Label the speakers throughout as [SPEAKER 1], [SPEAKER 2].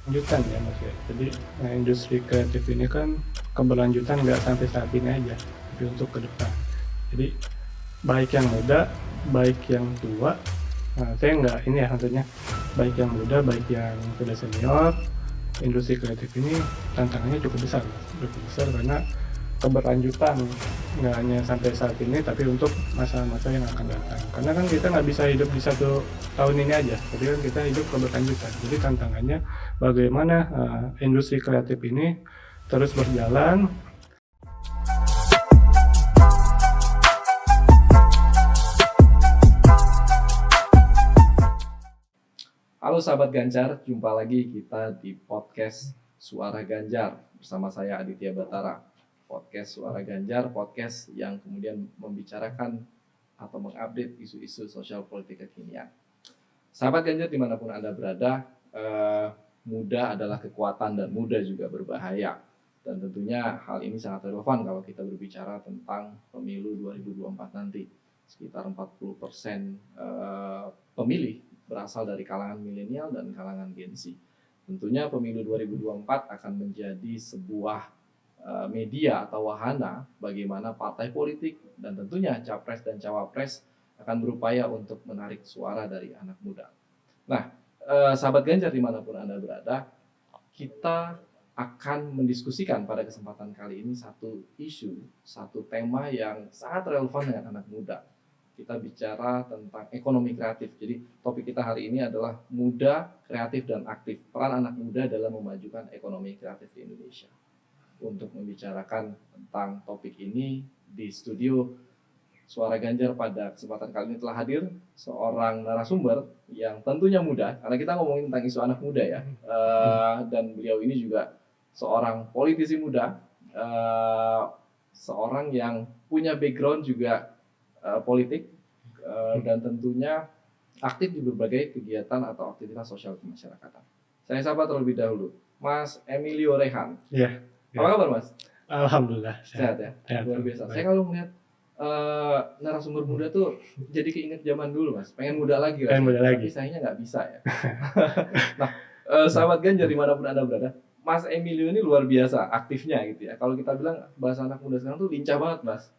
[SPEAKER 1] lanjutan ya Mas ya. Jadi industri kreatif ini kan keberlanjutan nggak sampai saat ini aja, tapi untuk ke depan. Jadi baik yang muda, baik yang tua, saya nggak ini ya maksudnya, baik yang muda, baik yang sudah senior, industri kreatif ini tantangannya cukup besar, karena keberlanjutan nggak hanya sampai saat ini tapi untuk masa-masa yang akan datang, karena kan kita nggak bisa hidup di 1 tahun ini aja, tapi kan kita hidup keberlanjutan. Jadi tantangannya bagaimana industri kreatif ini terus berjalan.
[SPEAKER 2] Halo sahabat Ganjar, jumpa lagi kita di podcast Suara Ganjar bersama saya Aditya Batara. Podcast Suara Ganjar, podcast yang kemudian membicarakan atau mengupdate isu-isu sosial politik kekinian. Sahabat Ganjar dimanapun Anda berada, muda adalah kekuatan dan muda juga berbahaya. Dan tentunya hal ini sangat relevan kalau kita berbicara tentang pemilu 2024 nanti. Sekitar 40% pemilih berasal dari kalangan milenial dan kalangan Gen Z. Tentunya pemilu 2024 akan menjadi sebuah media atau wahana bagaimana partai politik dan tentunya capres dan cawapres akan berupaya untuk menarik suara dari anak muda. Nah, sahabat Ganjar dimanapun Anda berada, kita akan mendiskusikan pada kesempatan kali ini satu isu, satu tema yang sangat relevan dengan anak muda. Kita bicara tentang ekonomi kreatif. Jadi topik kita hari ini adalah muda, kreatif, dan aktif. Peran anak muda dalam memajukan ekonomi kreatif di Indonesia. Untuk membicarakan tentang topik ini di studio Suara Ganjar pada kesempatan kali ini telah hadir seorang narasumber yang tentunya muda, karena kita ngomongin tentang isu anak muda ya. Dan beliau ini juga seorang politisi muda, seorang yang punya background juga politik, dan tentunya aktif di berbagai kegiatan atau aktivitas sosial kemasyarakatan. Saya sapa terlebih dahulu Mas Emilio Rehan.
[SPEAKER 1] Ya,
[SPEAKER 2] Apa kabar Mas?
[SPEAKER 1] alhamdulillah
[SPEAKER 2] Sehat ya? Luar biasa. Saya kalau melihat narasumber muda tuh jadi keinget zaman dulu Mas, pengen muda lagi tapi sayangnya nggak bisa ya. Nah, sahabat Ganjar dimanapun Anda berada, Mas Emilio ini luar biasa aktifnya gitu ya. Kalau kita bilang bahasa anak muda sekarang tuh lincah banget Mas.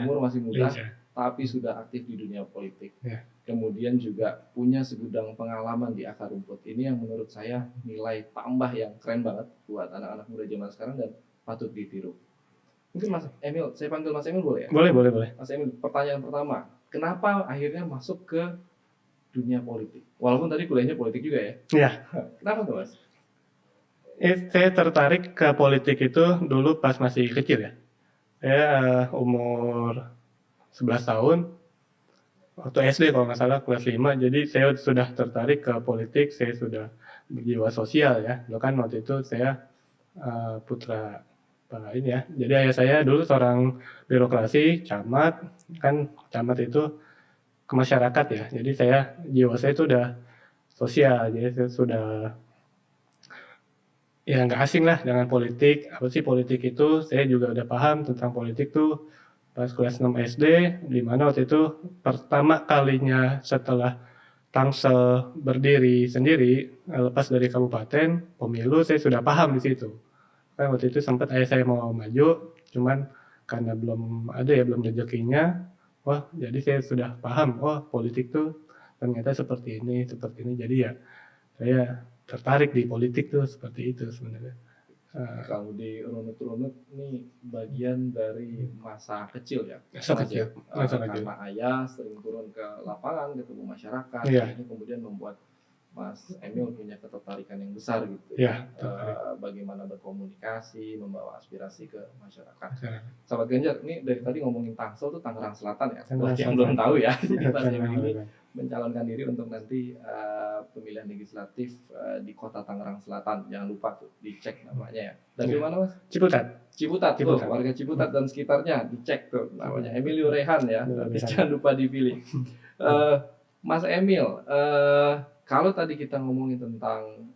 [SPEAKER 2] Umur masih muda, tapi sudah aktif di dunia politik. Kemudian juga punya segudang pengalaman di akar rumput. Ini yang menurut saya nilai tambah yang keren banget buat anak-anak muda zaman sekarang dan patut ditiru. Mungkin Mas Emil, saya panggil Mas Emil boleh ya?
[SPEAKER 1] Boleh.
[SPEAKER 2] Mas Emil, pertanyaan pertama, kenapa akhirnya masuk ke dunia politik? Walaupun tadi kuliahnya politik juga ya?
[SPEAKER 1] Iya.
[SPEAKER 2] Kenapa tuh Mas?
[SPEAKER 1] Saya tertarik ke politik itu dulu pas masih kecil ya. Saya umur 11 tahun, waktu SD kalau nggak salah, kelas 5. Jadi saya sudah tertarik ke politik, saya sudah berjiwa sosial ya. Dulu kan waktu itu saya putra ini ya. Jadi ayah saya dulu seorang birokrasi, camat, kan camat itu ke masyarakat ya. Jadi jiwa saya itu udah sosial, jadi saya sudah ya nggak asing lah dengan politik. Apa sih politik itu? Saya juga udah paham tentang politik tuh pas kelas 6 SD, di mana waktu itu pertama kalinya setelah Tangsel berdiri sendiri, lepas dari kabupaten, pemilu saya sudah paham di situ. Kan waktu itu sempat ayah saya mau maju, cuman karena belum rezekinya, jadi saya sudah paham, politik tuh ternyata seperti ini, jadi ya saya tertarik di politik tuh seperti itu sebenarnya.
[SPEAKER 2] Kalau di runut-runut ini bagian dari masa kecil ya, karena ayah sering turun ke lapangan ketemu masyarakat, ini kemudian membuat Mas Emil punya ketertarikan yang besar gitu ya, bagaimana berkomunikasi, membawa aspirasi ke masyarakat. Sahabat Ganjar, ini dari tadi ngomongin Tangsel tuh Tangerang Selatan ya, buat yang belum tahu ya. Jadi Mas Emil ini mencalonkan diri untuk nanti pemilihan legislatif di kota Tangerang Selatan. Jangan lupa tuh dicek namanya ya. Dari mana Mas? Ciputat. Tuh, warga Ciputat dan sekitarnya dicek tuh namanya Emilio Rehan ya. Nanti jangan lupa dipilih. Mas Emil, kalau tadi kita ngomongin tentang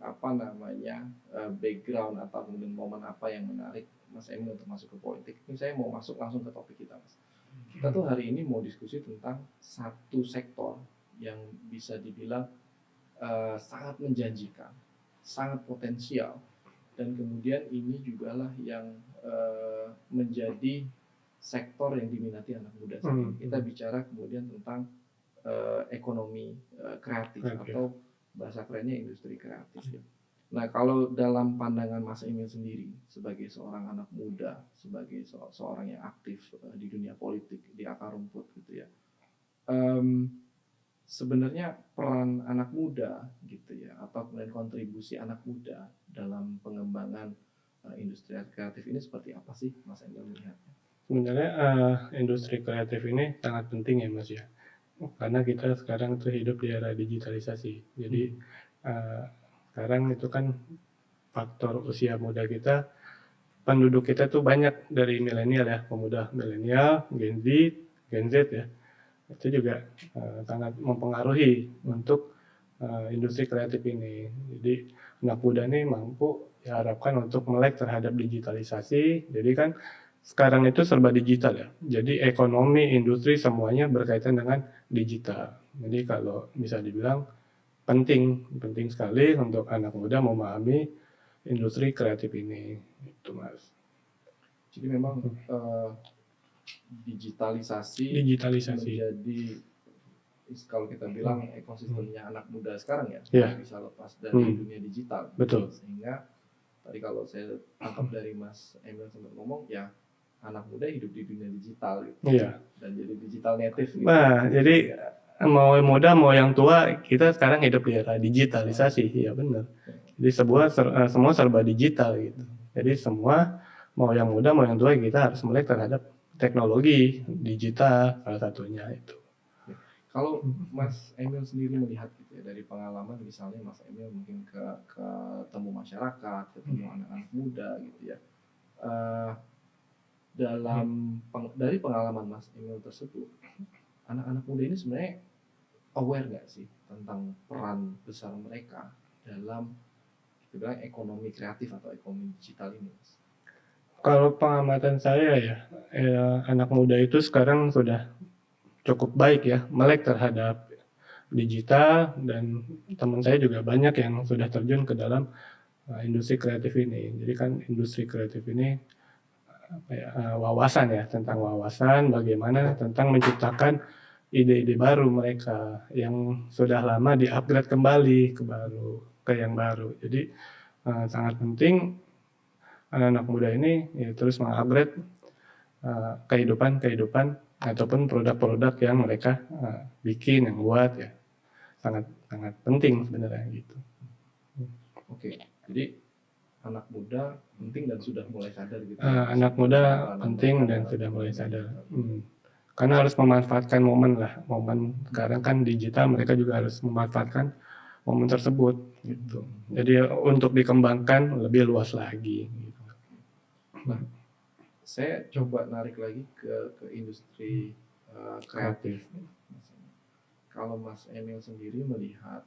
[SPEAKER 2] background atau kemudian momen apa yang menarik Mas Emil untuk masuk ke politik, ini saya mau masuk langsung ke topik kita Mas. Kita tuh hari ini mau diskusi tentang satu sektor yang bisa dibilang sangat menjanjikan, sangat potensial, dan kemudian ini juga lah yang menjadi sektor yang diminati anak muda saat ini. Kita bicara kemudian tentang ekonomi kreatif atau bahasa kerennya industri kreatif ya. Nah, kalau dalam pandangan Mas Emil sendiri sebagai seorang anak muda, sebagai seorang yang aktif di dunia politik, di akar rumput gitu ya, sebenarnya peran anak muda gitu ya, atau kemudian kontribusi anak muda dalam pengembangan industri kreatif ini seperti apa sih Mas Emil melihatnya?
[SPEAKER 1] Sebenarnya industri kreatif ini sangat penting ya Mas ya, karena kita sekarang tuh hidup di era digitalisasi. Jadi sekarang itu kan faktor usia muda kita, penduduk kita tuh banyak dari milenial ya, pemuda milenial, Gen Z ya, itu juga sangat mempengaruhi untuk industri kreatif ini. Jadi anak muda ini mampu diharapkan untuk melek terhadap digitalisasi. Jadi kan sekarang itu serba digital ya. Jadi ekonomi, industri semuanya berkaitan dengan digital. Jadi kalau bisa dibilang penting sekali untuk anak muda memahami industri kreatif ini, itu Mas.
[SPEAKER 2] Jadi memang digitalisasi menjadi, kalau kita bilang ekosistemnya anak muda sekarang ya, tidak bisa lepas dari dunia digital.
[SPEAKER 1] Betul.
[SPEAKER 2] Sehingga tadi kalau saya tangkap dari Mas Emil sempat ngomong ya, anak muda hidup di dunia digital gitu.
[SPEAKER 1] Iya.
[SPEAKER 2] Dan jadi digital native gitu.
[SPEAKER 1] Nah, jadi mau yang muda mau yang tua, kita sekarang hidup di era digitalisasi, ya benar. Jadi semua serba digital gitu. Jadi semua mau yang muda mau yang tua kita harus melek terhadap teknologi digital salah satunya itu.
[SPEAKER 2] Kalau Mas Emil sendiri melihat gitu ya, dari pengalaman misalnya Mas Emil mungkin ketemu masyarakat, ketemu anak-anak muda gitu ya. Dari pengalaman Mas Emil tersebut, anak-anak muda ini sebenarnya aware nggak sih tentang peran besar mereka dalam kita bilang ekonomi kreatif atau ekonomi digital ini, Mas?
[SPEAKER 1] Kalau pengamatan saya ya, anak muda itu sekarang sudah cukup baik ya melek terhadap digital, dan teman saya juga banyak yang sudah terjun ke dalam industri kreatif ini. Jadi kan industri kreatif ini wawasan ya, tentang wawasan bagaimana tentang menciptakan ide-ide baru mereka yang sudah lama di-upgrade kembali ke yang baru. Jadi sangat penting anak-anak muda ini ya, terus mengupgrade kehidupan ataupun produk-produk yang mereka bikin, yang buat ya, sangat penting sebenarnya gitu.
[SPEAKER 2] Oke, jadi anak muda penting dan sudah mulai sadar gitu.
[SPEAKER 1] Anak muda penting dan sudah mulai sadar. Karena harus memanfaatkan momen sekarang kan digital, mereka juga harus memanfaatkan momen tersebut gitu. Jadi untuk dikembangkan lebih luas lagi gitu.
[SPEAKER 2] Nah, saya coba narik lagi ke industri kreatif. Kalau Mas Emil sendiri melihat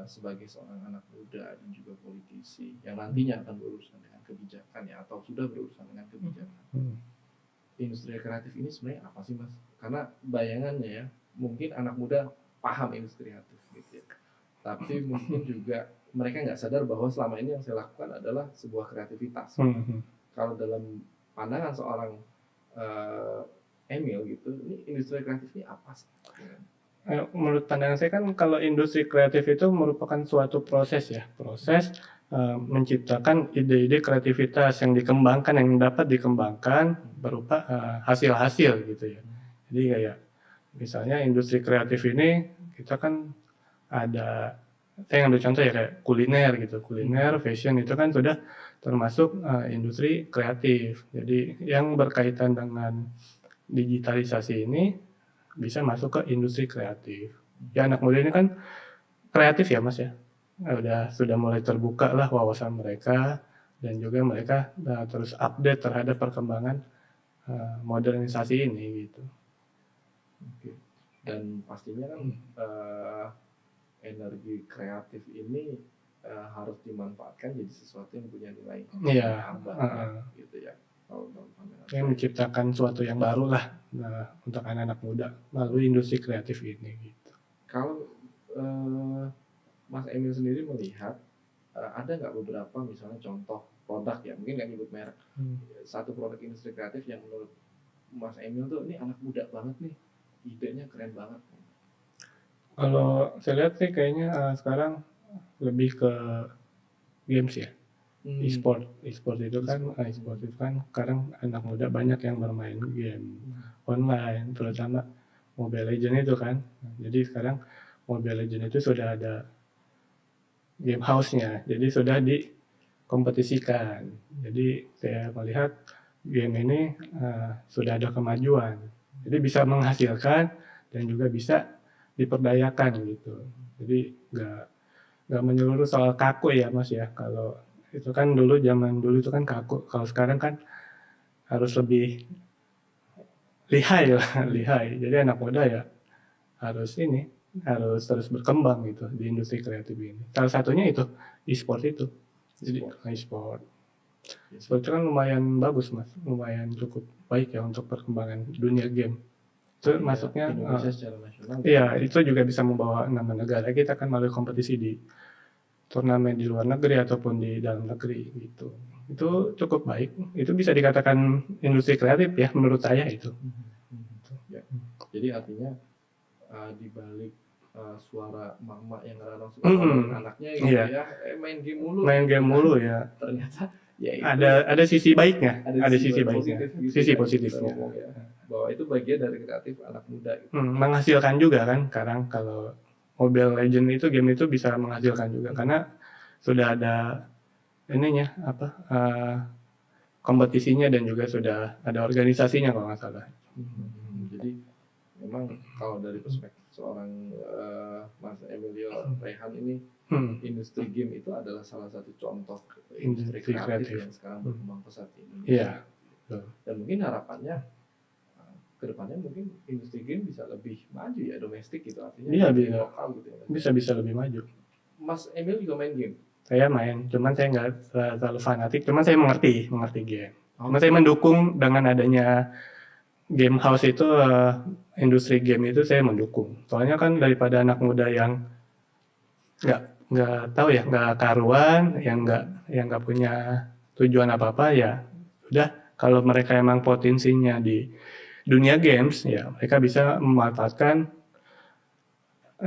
[SPEAKER 2] sebagai seorang anak muda dan juga politisi yang nantinya akan berurusan dengan kebijakan ya, atau sudah berurusan dengan kebijakan, industri kreatif ini sebenarnya apa sih Mas? Karena bayangannya ya, mungkin anak muda paham industri kreatif gitu ya, tapi mungkin juga mereka nggak sadar bahwa selama ini yang saya lakukan adalah sebuah kreativitas. Kalau dalam pandangan seorang Emil gitu, ini industri kreatif ini apa sih?
[SPEAKER 1] Menurut pandangan saya kan kalau industri kreatif itu merupakan suatu proses menciptakan ide-ide kreativitas yang dikembangkan, yang dapat dikembangkan berupa hasil-hasil gitu ya. Jadi kayak misalnya industri kreatif ini kita kan ada, saya ngambil contoh ya kayak kuliner, fashion itu kan sudah termasuk industri kreatif. Jadi yang berkaitan dengan digitalisasi ini bisa masuk ke industri kreatif. Ya anak muda ini kan kreatif ya Mas ya. Sudah mulai terbuka lah wawasan mereka, dan juga mereka terus update terhadap perkembangan modernisasi ini gitu.
[SPEAKER 2] Oke. Dan pastinya kan energi kreatif ini harus dimanfaatkan jadi sesuatu yang punya nilai tambah gitu ya.
[SPEAKER 1] Yang menciptakan sesuatu yang baru lah untuk anak-anak muda melalui industri kreatif ini gitu.
[SPEAKER 2] Kalau Mas Emil sendiri melihat ada nggak beberapa misalnya contoh produk ya, mungkin nggak nyebut merek, satu produk industri kreatif yang menurut Mas Emil tuh ini anak muda banget nih, idenya keren banget.
[SPEAKER 1] Kalau saya lihat sih kayaknya sekarang lebih ke games ya. E-sport itu kan sekarang anak muda banyak yang bermain game online, terutama Mobile Legends itu kan. Jadi sekarang Mobile Legends itu sudah ada game house-nya, jadi sudah dikompetisikan. Jadi saya melihat game ini sudah ada kemajuan, jadi bisa menghasilkan dan juga bisa diperdayakan gitu. Jadi nggak menyeluruh soal kaku ya Mas ya. Kalau itu kan zaman dulu itu kan kaku, kalau sekarang kan harus lebih lihai lah, lihai. Jadi anak muda ya harus terus berkembang gitu di industri kreatif ini. Salah satunya itu e-sport itu. Jadi e-sport itu kan lumayan bagus Mas, lumayan cukup baik ya untuk perkembangan dunia game. Itu masuknya
[SPEAKER 2] Indonesia secara nasional.
[SPEAKER 1] Iya, itu juga bisa membawa nama negara kita kan melalui kompetisi di turnamen di luar negeri ataupun di dalam negeri gitu. Itu cukup baik. Itu bisa dikatakan industri kreatif ya menurut saya itu.
[SPEAKER 2] Ya. Jadi artinya di balik suara mama yang kadang suka anaknya gitu ya, main game mulu
[SPEAKER 1] ya.
[SPEAKER 2] Ternyata ya itu
[SPEAKER 1] ada sisi baiknya, ada sisi
[SPEAKER 2] baiknya,
[SPEAKER 1] sisi positifnya.
[SPEAKER 2] Ya. Bahwa itu bagian dari kreatif anak muda gitu.
[SPEAKER 1] Menghasilkan juga kan sekarang kalau Mobile Legends itu game itu bisa menghasilkan juga karena sudah ada ininya kompetisinya dan juga sudah ada organisasinya kalau nggak salah.
[SPEAKER 2] Jadi memang kalau dari perspektif seorang Mas Emilio Rehan ini, industri game itu adalah salah satu contoh industri kreatif yang sekarang berkembang pesat ini.
[SPEAKER 1] Iya.
[SPEAKER 2] Dan mungkin harapannya kedepannya mungkin industri game bisa lebih maju ya, domestik gitu, artinya lokal gitu ya.
[SPEAKER 1] Bisa lebih maju.
[SPEAKER 2] Mas Emil juga main game?
[SPEAKER 1] Saya main, cuman saya nggak terlalu fanatik, cuman saya mengerti game. Cuman saya mendukung dengan adanya game house itu, industri game itu saya mendukung. Soalnya kan daripada anak muda yang nggak tahu ya, nggak karuan, yang nggak punya tujuan apa-apa ya, udah kalau mereka emang potensinya di dunia games ya mereka bisa memanfaatkan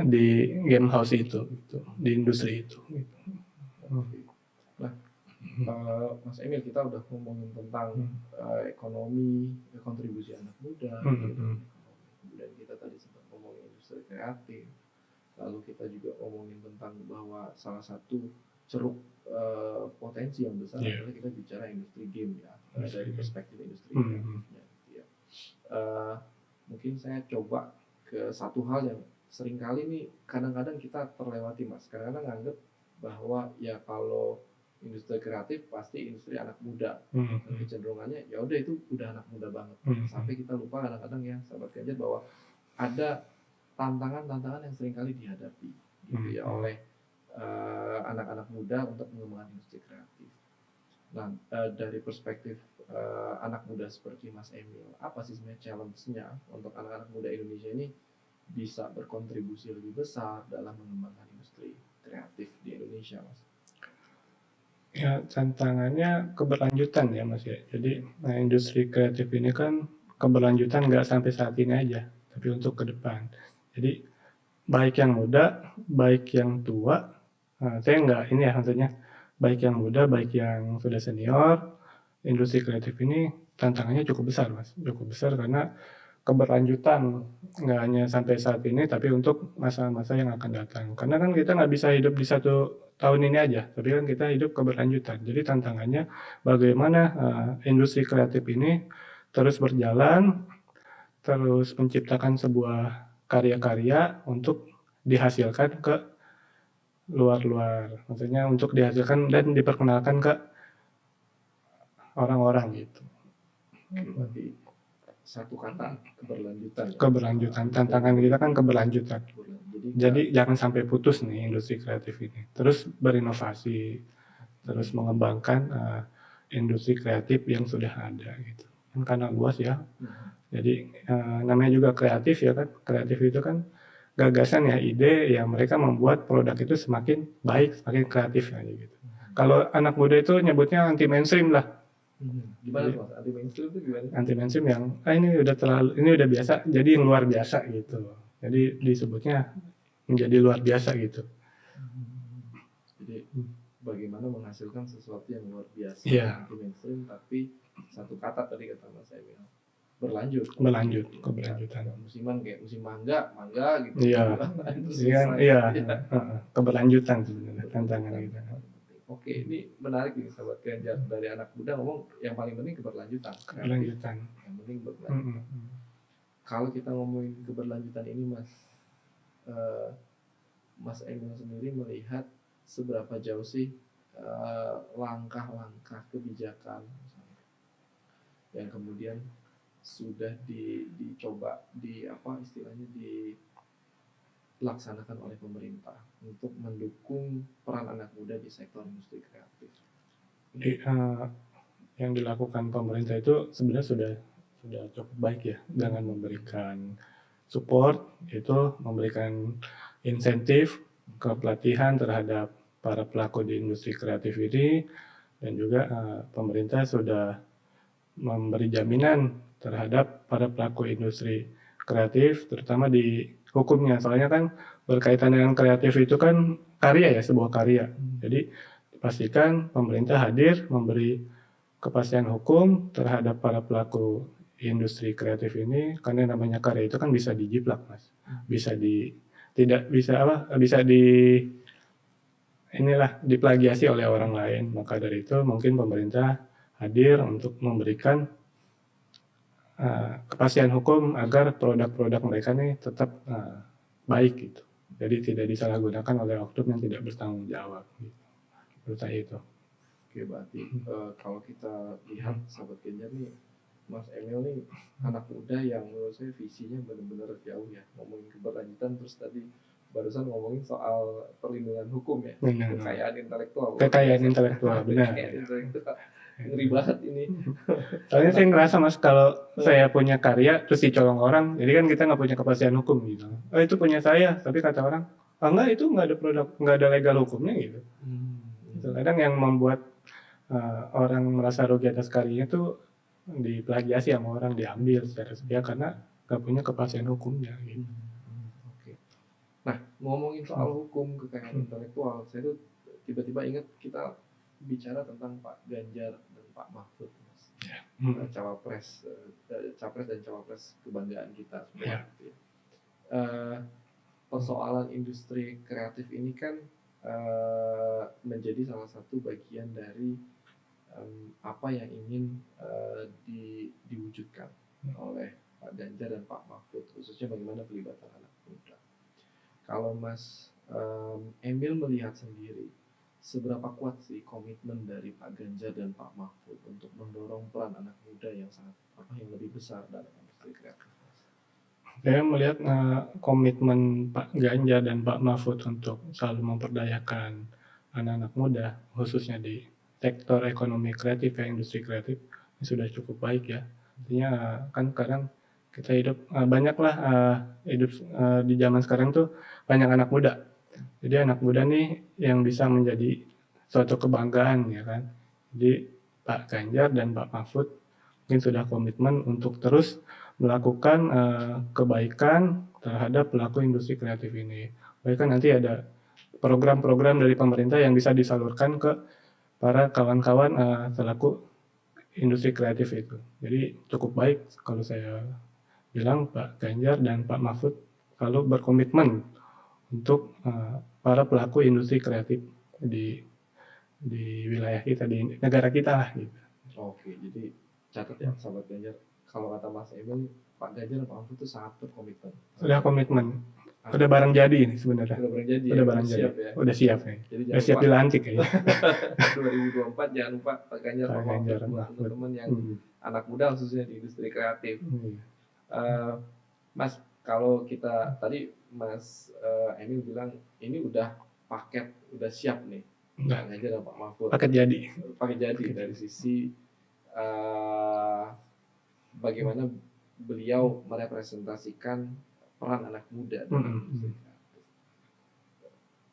[SPEAKER 1] di game house itu gitu, di industri itu gitu.
[SPEAKER 2] Nah, Mas Emil, kita udah ngomongin tentang ekonomi, kontribusi anak muda, kemudian kita tadi sempat ngomongin industri kreatif, lalu kita juga ngomongin tentang bahwa salah satu ceruk potensi yang besar adalah kita bicara industri game ya, dari perspektif industri kreatifnya. Mungkin saya coba ke satu hal yang seringkali nih kadang-kadang kita terlewati Mas. Kadang-kadang nganggep bahwa ya kalau industri kreatif pasti industri anak muda. Kecenderungannya ya udah itu udah anak muda banget. Sampai kita lupa kadang-kadang ya sahabat Ganjar bahwa ada tantangan-tantangan yang seringkali dihadapi gitu ya oleh anak-anak muda untuk mengembangkan industri kreatif. Nah, dari perspektif anak muda seperti Mas Emil, apa sih sebenarnya challenge-nya untuk anak-anak muda Indonesia ini bisa berkontribusi lebih besar dalam mengembangkan industri kreatif di Indonesia, Mas?
[SPEAKER 1] Ya, tantangannya keberlanjutan ya Mas ya. Jadi industri kreatif ini kan keberlanjutan nggak sampai saat ini aja, tapi untuk ke depan. Jadi baik yang muda, baik yang tua, saya nggak ini ya maksudnya, baik yang muda, baik yang sudah senior, industri kreatif ini tantangannya cukup besar Mas, cukup besar karena keberlanjutan nggak hanya sampai saat ini tapi untuk masa-masa yang akan datang. Karena kan kita nggak bisa hidup di 1 tahun ini aja, tapi kan kita hidup keberlanjutan. Jadi tantangannya bagaimana industri kreatif ini terus berjalan, terus menciptakan sebuah karya-karya untuk dihasilkan ke luar-luar. Maksudnya untuk dihasilkan dan diperkenalkan ke orang-orang gitu.
[SPEAKER 2] Berarti satu kata keberlanjutan.
[SPEAKER 1] Keberlanjutan, tantangan kita kan keberlanjutan. Jadi jangan sampai putus nih industri kreatif ini. Terus berinovasi, terus mengembangkan industri kreatif yang sudah ada gitu. Karena luas ya. Jadi namanya juga kreatif ya kan. Kreatif itu kan gagasan ya, ide yang mereka membuat produk itu semakin baik, semakin kreatif aja gitu. Kalau anak muda itu nyebutnya anti mainstream lah.
[SPEAKER 2] Gimana tuh Mas? Anti mainstream itu gimana?
[SPEAKER 1] Anti mainstream yang ini udah biasa, jadi yang luar biasa gitu. Jadi disebutnya menjadi luar biasa gitu.
[SPEAKER 2] Jadi bagaimana menghasilkan sesuatu yang luar biasa,
[SPEAKER 1] Iya.
[SPEAKER 2] anti mainstream, tapi satu kata tadi kata Mas Emil, berlanjut.
[SPEAKER 1] Keberlanjutan.
[SPEAKER 2] Musiman kayak musim mangga gitu.
[SPEAKER 1] Iya.
[SPEAKER 2] Terus
[SPEAKER 1] Iya,
[SPEAKER 2] selesai.
[SPEAKER 1] iya. Keberlanjutan sebenarnya tantangan kita.
[SPEAKER 2] Oke, ini menarik nih sahabat Ganjar, dari anak muda ngomong yang paling penting keberlanjutan.
[SPEAKER 1] Keberlanjutan.
[SPEAKER 2] Yang penting berlanjut. Kalau kita ngomongin keberlanjutan ini Mas, Mas Emil sendiri melihat seberapa jauh sih langkah-langkah kebijakan misalnya, yang kemudian sudah dicoba istilahnya dilaksanakan oleh pemerintah untuk mendukung peran anak muda di sektor industri kreatif.
[SPEAKER 1] Jadi, yang dilakukan pemerintah itu sebenarnya sudah cukup baik ya, dengan memberikan support, itu memberikan insentif ke pelatihan terhadap para pelaku di industri kreatif ini, dan juga pemerintah sudah memberi jaminan terhadap para pelaku industri kreatif, terutama di hukumnya. Soalnya kan berkaitan dengan kreatif itu kan karya ya, sebuah karya. Jadi pastikan pemerintah hadir memberi kepastian hukum terhadap para pelaku industri kreatif ini, karena namanya karya itu kan bisa dijiplak Mas, bisa diplagiasi oleh orang lain. Maka dari itu mungkin pemerintah hadir untuk memberikan kepastian hukum agar produk-produk mereka nih tetap baik gitu. Jadi tidak disalahgunakan oleh oknum yang tidak bertanggung jawab. Gitu. Menurut saya itu.
[SPEAKER 2] Oke, berarti kalau kita lihat sahabat Ganjar nih, Mas Emil nih anak muda yang menurut saya visinya benar-benar jauh ya, ngomongin keberlanjutan, terus tadi barusan ngomongin soal perlindungan hukum ya, kekayaan intelektual.
[SPEAKER 1] Benar.
[SPEAKER 2] Ngeri banget ini.
[SPEAKER 1] Soalnya saya ngerasa Mas, kalau saya punya karya terus dicolong orang, jadi kan kita nggak punya kepastian hukum gitu. Oh itu punya saya, tapi kata orang, enggak, itu nggak ada produk, nggak ada legal hukumnya gitu. Kadang yang membuat orang merasa rugi atas karyanya tuh diplagiasi sama orang, diambil secara sepihak karena nggak punya kepastian hukumnya gitu.
[SPEAKER 2] Oke. Nah, ngomongin soal hukum kekayaan intelektual, saya tuh tiba-tiba ingat kita bicara tentang Pak Ganjar dan Pak Mahfud, Mas. Capres dan cawapres kebanggaan kita semua. Persoalan industri kreatif ini kan menjadi salah satu bagian dari apa yang ingin diwujudkan oleh Pak Ganjar dan Pak Mahfud, khususnya bagaimana pelibatan anak muda. Kalau Mas Emil melihat sendiri, seberapa kuat sih komitmen dari Pak Ganjar dan Pak Mahfud untuk mendorong peran anak muda yang yang lebih besar dalam industri kreatif?
[SPEAKER 1] Saya melihat komitmen Pak Ganjar dan Pak Mahfud untuk selalu memperdayakan anak-anak muda, khususnya di sektor ekonomi kreatif ya, industri kreatif, ini sudah cukup baik ya. Artinya kan sekarang kita hidup hidup di zaman sekarang tuh banyak anak muda. Jadi anak muda nih yang bisa menjadi suatu kebanggaan ya kan. Jadi Pak Ganjar dan Pak Mahfud mungkin sudah komitmen untuk terus melakukan kebaikan terhadap pelaku industri kreatif ini. Bahkan nanti ada program-program dari pemerintah yang bisa disalurkan ke para kawan-kawan pelaku industri kreatif itu. Jadi cukup baik kalau saya bilang Pak Ganjar dan Pak Mahfud kalau berkomitmen untuk para pelaku industri kreatif di wilayah kita, di negara kita lah gitu.
[SPEAKER 2] Oke, jadi catat ya sahabat Ganjar, kalau kata Mas Emil, Pak Ganjar dan Pak Mahfud itu sangat berkomitmen.
[SPEAKER 1] Sudah komitmen. Udah barang jadi ini sebenarnya.
[SPEAKER 2] Udah barang jadi.
[SPEAKER 1] Ya? Udah siap nih.
[SPEAKER 2] Jadi
[SPEAKER 1] udah siap dilantik ya.
[SPEAKER 2] 2024 jangan lupa Pak Ganjar, Pak Mahfud, teman-teman yang anak muda khususnya di industri kreatif. Mas, kalau kita tadi Mas Emil bilang ini udah paket, udah siap nih. Pak Ganjar dan Pak Mahfud.
[SPEAKER 1] Paket jadi
[SPEAKER 2] dari sisi bagaimana beliau merepresentasikan peran anak muda dalam industri kreatif.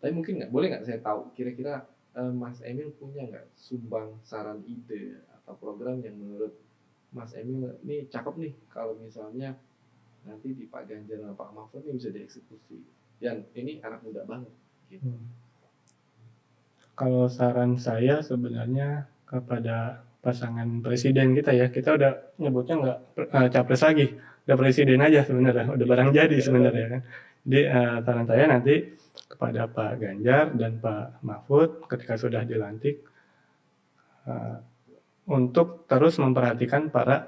[SPEAKER 2] Tapi mungkin boleh nggak saya tahu kira-kira Mas Emil punya nggak sumbang saran ide atau program yang menurut Mas Emil ini cakep nih kalau misalnya nanti di Pak Ganjar dan Pak Mahfud ini bisa dieksekusi. Dan ini anak muda banget. Gitu.
[SPEAKER 1] Kalau saran saya sebenarnya kepada pasangan presiden kita udah nyebutnya nggak capres lagi, udah presiden aja sebenarnya, udah barang jadi sebenarnya kan. Jadi saran saya nanti kepada Pak Ganjar dan Pak Mahfud ketika sudah dilantik untuk terus memperhatikan para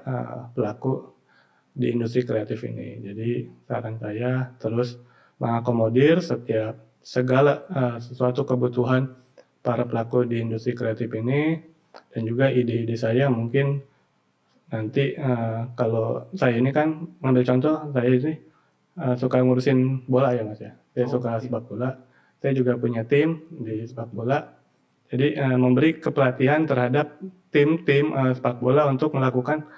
[SPEAKER 1] pelaku di industri kreatif ini. Jadi saran saya terus mengakomodir setiap segala sesuatu kebutuhan para pelaku di industri kreatif ini, dan juga ide-ide saya mungkin nanti kalau saya ini kan ngambil contoh, saya ini suka ngurusin bola ya Mas ya. Saya suka sepak bola. Saya juga punya tim di sepak bola. Jadi memberi kepelatihan terhadap tim-tim sepak bola untuk melakukan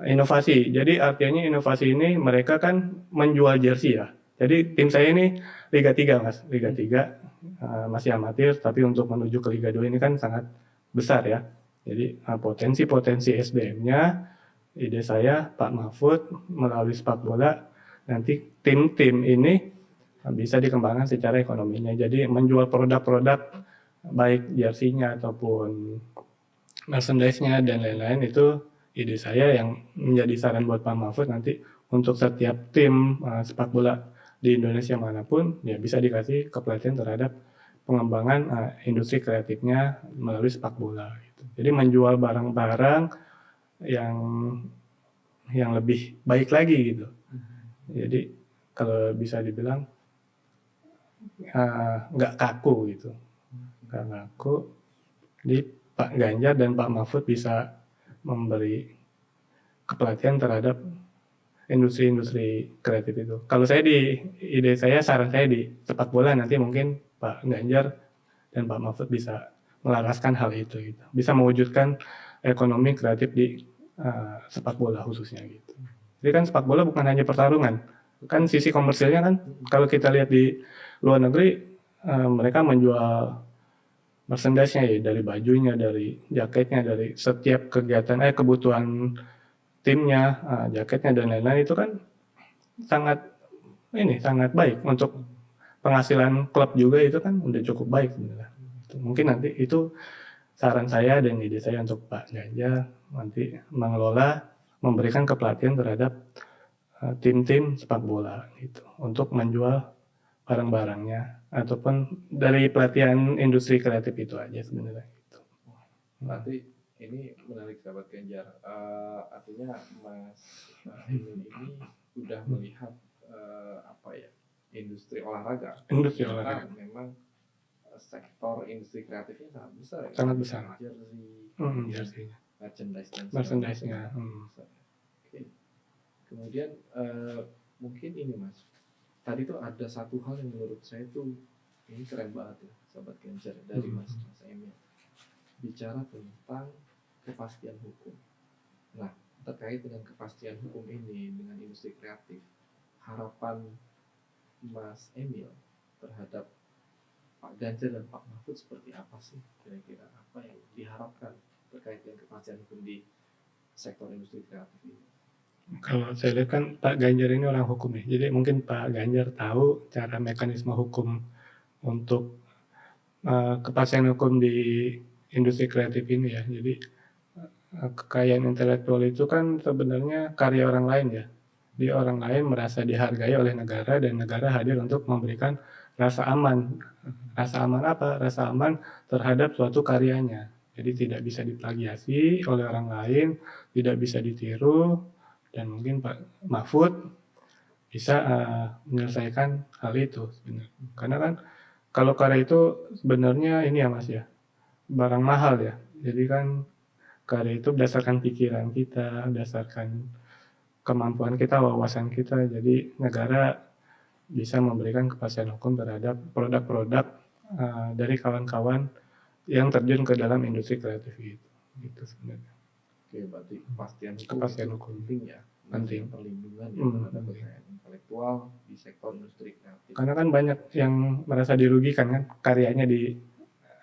[SPEAKER 1] inovasi. Jadi artinya inovasi ini mereka kan menjual jersey ya. Jadi tim saya ini Liga 3 Mas, Liga 3 masih amatir, tapi untuk menuju ke Liga 2 ini kan sangat besar ya. Jadi potensi-potensi SDM-nya, ide saya Pak Mahfud melalui sepak bola, nanti tim-tim ini bisa dikembangkan secara ekonominya. Jadi menjual produk-produk baik jersey-nya ataupun merchandise-nya dan lain-lain, itu ide saya yang menjadi saran buat Pak Mahfud nanti untuk setiap tim sepak bola di Indonesia manapun ya bisa dikasih kepelatihan terhadap pengembangan industri kreatifnya melalui sepak bola gitu. Jadi menjual barang-barang yang lebih baik lagi gitu. Jadi kalau bisa dibilang nggak kaku gitu, nggak kaku. Jadi Pak Ganjar dan Pak Mahfud bisa memberi kepelatihan terhadap industri-industri kreatif itu. Kalau saya di ide saya, saran saya di sepak bola, nanti mungkin Pak Ganjar dan Pak Mahfud bisa melaraskan hal itu gitu. Bisa mewujudkan ekonomi kreatif di sepak bola khususnya gitu. Jadi kan sepak bola bukan hanya pertarungan. Kan sisi komersilnya kan kalau kita lihat di luar negeri mereka menjual merchandise-nya ya, dari bajunya, dari jaketnya, dari setiap kegiatan kebutuhan timnya, jaketnya dan lain-lain, itu kan sangat baik untuk penghasilan klub juga, itu kan udah cukup baik sebenarnya. Mungkin nanti itu saran saya dan ide saya untuk Pak Ganjar nanti mengelola, memberikan kepelatihan terhadap tim-tim sepak bola gitu untuk menjual barang-barangnya ataupun dari pelatihan industri kreatif itu aja sebenarnya gitu.
[SPEAKER 2] Berarti ini menarik sahabat Ganjar. Artinya Mas Emil ini udah melihat industri olahraga.
[SPEAKER 1] Industri olahraga.
[SPEAKER 2] Memang sektor industri kreatifnya sangat besar ya.
[SPEAKER 1] Sangat besar.
[SPEAKER 2] Jersey,
[SPEAKER 1] merchandise-nya.
[SPEAKER 2] Oke. Kemudian mungkin ini Mas. Tadi tuh ada satu hal yang menurut saya tuh ini keren banget ya, sahabat Ganjar, dari Mas Emil. Bicara tentang kepastian hukum. Nah, terkait dengan kepastian hukum ini dengan industri kreatif, harapan Mas Emil terhadap Pak Ganjar dan Pak Mahfud seperti apa sih? Kira-kira apa yang diharapkan terkait dengan kepastian hukum di sektor industri kreatif ini?
[SPEAKER 1] Kalau saya lihat kan Pak Ganjar ini orang hukum ya, jadi mungkin Pak Ganjar tahu cara mekanisme hukum untuk kepastian hukum di industri kreatif ini ya. Jadi kekayaan intelektual itu kan sebenarnya karya orang lain ya. Di orang lain merasa dihargai oleh negara dan negara hadir untuk memberikan rasa aman. Rasa aman apa? Rasa aman terhadap suatu karyanya. Jadi tidak bisa diplagiasi oleh orang lain, tidak bisa ditiru, dan mungkin Pak Mahfud bisa menyelesaikan hal itu sebenarnya. Karena kan kalau karya itu sebenarnya ini ya Mas ya, barang mahal ya. Jadi kan karya itu berdasarkan pikiran kita, berdasarkan kemampuan kita, wawasan kita. Jadi negara bisa memberikan kepastian hukum terhadap produk-produk dari kawan-kawan yang terjun ke dalam industri kreatif itu. Gitu sebenarnya.
[SPEAKER 2] Oke, berarti kepastian hukum penting ya.
[SPEAKER 1] Penting.
[SPEAKER 2] Perlindungan terhadap kekayaan intelektual di sektor industri kreatif.
[SPEAKER 1] Karena kan banyak yang merasa dirugikan kan, karyanya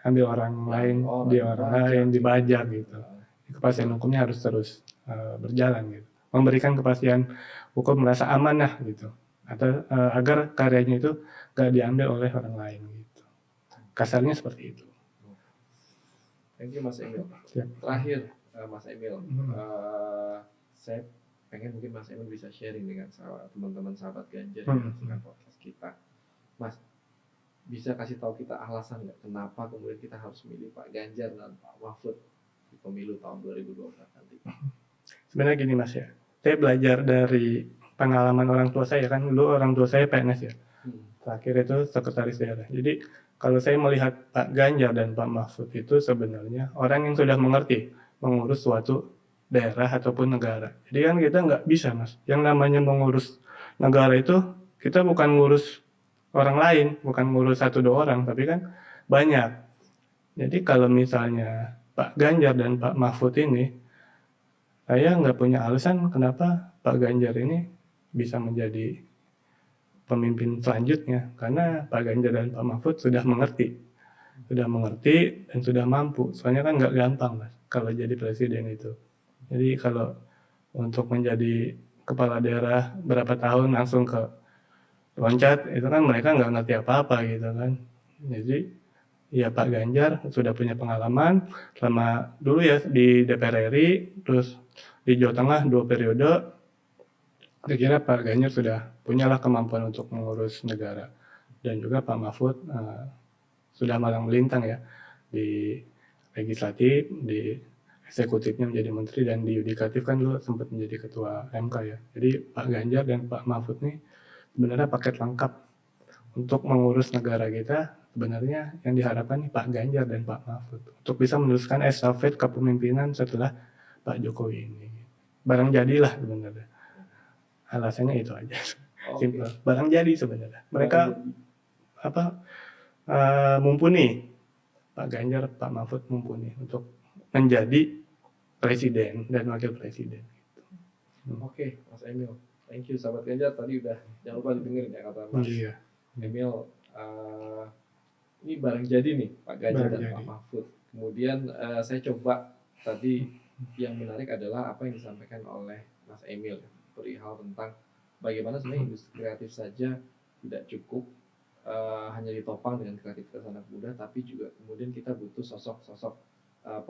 [SPEAKER 1] ambil orang lain, di orang lain, dibajak gitu. Kepastian hukumnya harus terus berjalan gitu. Memberikan kepastian hukum merasa amanah gitu. Atau agar karyanya itu gak diambil oleh orang lain gitu. Kasarnya seperti itu.
[SPEAKER 2] Thank you Mas Emil.
[SPEAKER 1] Siap.
[SPEAKER 2] Terakhir Mas Emil, saya pengen mungkin Mas Emil bisa sharing dengan teman-teman sahabat Ganjar yang menyaksikan podcast kita. Mas, bisa kasih tahu kita alasan nggak kenapa kemudian kita harus milih Pak Ganjar dan Pak Mahfud di pemilu tahun 2024 nanti?
[SPEAKER 1] Sebenarnya gini Mas ya, saya belajar dari pengalaman orang tua saya kan, dulu orang tua saya PNS ya, terakhir itu sekretaris daerah. Jadi kalau saya melihat Pak Ganjar dan Pak Mahfud itu sebenarnya orang yang sudah mengerti mengurus suatu daerah ataupun negara. Jadi kan kita nggak bisa Mas, yang namanya mengurus negara itu kita bukan ngurus orang lain, bukan ngurus 1-2 orang, tapi kan banyak. Jadi kalau misalnya Pak Ganjar dan Pak Mahfud ini, saya nggak punya alasan kenapa Pak Ganjar ini bisa menjadi pemimpin selanjutnya, karena Pak Ganjar dan Pak Mahfud sudah mengerti dan sudah mampu. Soalnya kan nggak gampang Mas kalau jadi presiden itu. Jadi kalau untuk menjadi kepala daerah berapa tahun langsung ke loncat, itu kan mereka nggak ngerti apa-apa gitu kan. Jadi ya Pak Ganjar sudah punya pengalaman selama dulu ya di DPR RI, terus di Jawa Tengah 2 periode. Saya kira Pak Ganjar sudah punyalah kemampuan untuk mengurus negara. Dan juga Pak Mahfud sudah malang melintang ya di legislatif, di eksekutifnya menjadi menteri, dan di yudikatif kan dulu sempat menjadi ketua MK ya. Jadi Pak Ganjar dan Pak Mahfud nih sebenarnya paket lengkap untuk mengurus negara kita. Sebenarnya yang diharapkan nih Pak Ganjar dan Pak Mahfud untuk bisa meneruskan estafet kepemimpinan setelah Pak Jokowi ini. Barang jadilah sebenarnya. Alasannya itu aja. Simple. Barang jadi sebenarnya. Mereka mumpuni. Pak Ganjar, Pak Mahfud mumpuni untuk menjadi presiden dan wakil presiden.
[SPEAKER 2] Oke, Mas Emil. Thank you sahabat Ganjar, tadi udah jangan lupa didengerin ya kata Mas Emil. Ini barang jadi nih Pak Ganjar dan Pak Mahfud. Kemudian saya coba tadi yang menarik adalah apa yang disampaikan oleh Mas Emil perihal tentang bagaimana sebenarnya industri kreatif saja tidak cukup hanya ditopang dengan kreativitas anak muda, tapi juga kemudian kita butuh sosok-sosok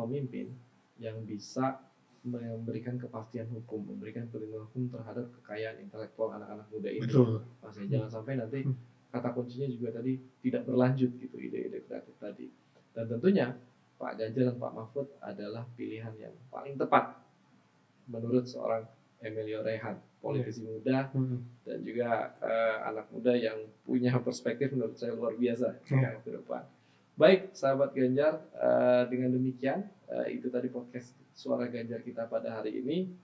[SPEAKER 2] pemimpin yang bisa memberikan kepastian hukum, memberikan perlindungan hukum terhadap kekayaan intelektual anak-anak muda ini.
[SPEAKER 1] Betul.
[SPEAKER 2] Mas, jangan sampai nanti kata kuncinya juga tadi tidak berlanjut gitu ide-ide kreatif tadi. Dan tentunya Pak Ganjar dan Pak Mahfud adalah pilihan yang paling tepat menurut seorang Emilio Rehan, politisi muda dan juga anak muda yang punya perspektif menurut saya luar biasa ke depan. Baik, sahabat Ganjar, dengan demikian itu tadi podcast Suara Ganjar kita pada hari ini.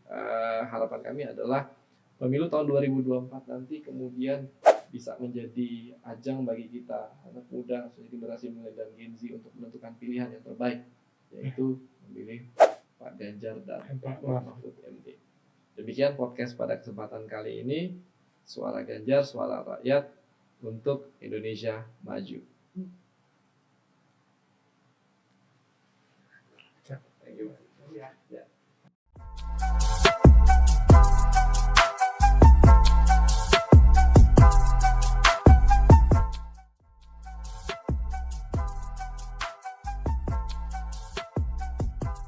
[SPEAKER 2] Harapan kami adalah pemilu tahun 2024 nanti kemudian bisa menjadi ajang bagi kita anak muda, generasi milenial dan Gen Z untuk menentukan pilihan yang terbaik, yaitu memilih Pak Ganjar dan Pak Mahfud MD. Demikian podcast pada kesempatan kali ini. Suara Ganjar, suara rakyat untuk Indonesia maju. Thank you.